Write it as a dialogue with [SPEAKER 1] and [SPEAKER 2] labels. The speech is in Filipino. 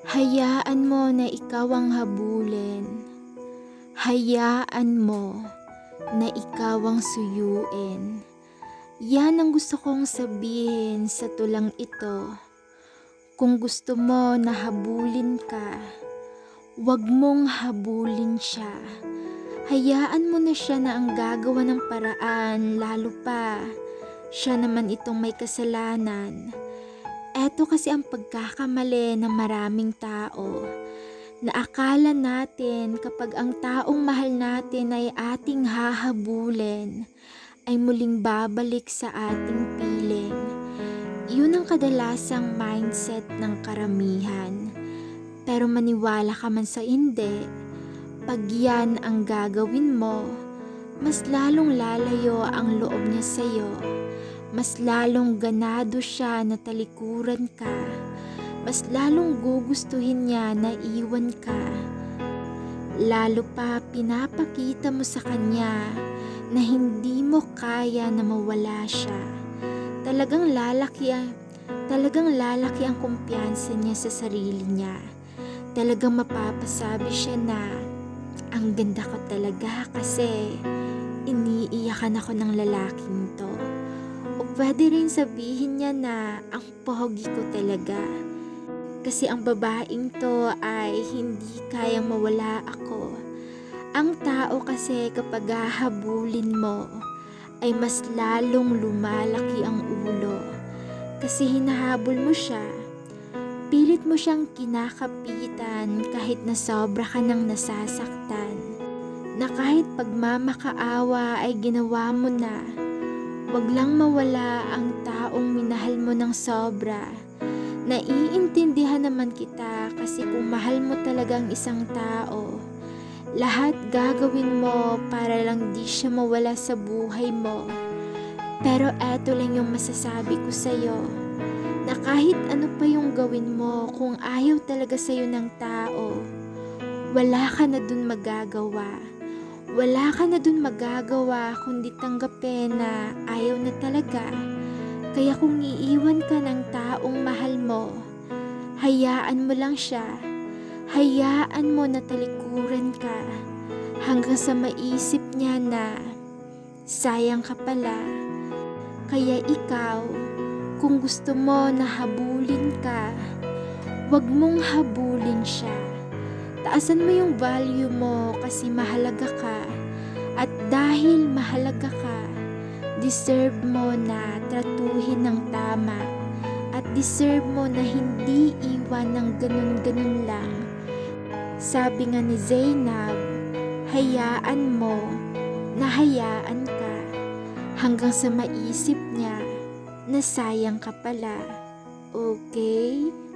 [SPEAKER 1] Hayaan mo na ikaw ang habulin. Hayaan mo na ikaw ang suyuin. Yan ang gusto kong sabihin sa tulang ito. Kung gusto mo na habulin ka, wag mong habulin siya. Hayaan mo na siya na ang gagawa ng paraan, lalo pa siya naman itong may kasalanan. Eto kasi ang pagkakamali ng maraming tao, na akala natin kapag ang taong mahal natin ay ating hahabulin, ay muling babalik sa ating piling. Yun ang kadalasang mindset ng karamihan. Pero maniwala ka man sa hindi, pag yan ang gagawin mo, mas lalong lalayo ang loob niya sa'yo. Mas lalong ganado siya na talikuran ka. Mas lalong gugustuhin niya na iwan ka. Lalo pa pinapakita mo sa kanya na hindi mo kaya na mawala siya. Talagang lalaki ang kumpiyansa niya sa sarili niya. Talagang mapapasabi siya na, ang ganda ko talaga kasi iniiyakan ako ng lalaking to. O pwede rin sabihin niya na ang pogi ko talaga. Kasi ang babaeng to ay hindi kayang mawala ako. Ang tao kasi kapag hahabulin mo ay mas lalong lumalaki ang ulo. Kasi hinahabol mo siya. Pilit mo siyang kinakapitan kahit na sobra ka nang nasasaktan. Na kahit pagmamakaawa ay ginawa mo na. Wag lang mawala ang taong minahal mo ng sobra. Naiintindihan naman kita kasi kung mahal mo talaga ang isang tao, lahat gagawin mo para lang di siya mawala sa buhay mo. Pero eto lang yung masasabi ko sa'yo, na kahit ano pa yung gawin mo, kung ayaw talaga sa'yo ng tao, wala ka na dun magagawa. Wala ka na dun magagawa kundi tanggapin na ayaw na talaga. Kaya kung iiwan ka ng taong mahal mo, hayaan mo lang siya. Hayaan mo na talikuran ka hanggang sa maisip niya na sayang ka pala. Kaya ikaw, kung gusto mo na habulin ka, wag mong habulin siya. Taasan mo yung value mo kasi mahalaga ka. At dahil mahalaga ka, deserve mo na tratuhin ng tama. At deserve mo na hindi iwan ng ganun-ganun lang. Sabi nga ni Zainab, hayaan mo na hayaan ka hanggang sa maisip niya na sayang ka pala. Okay?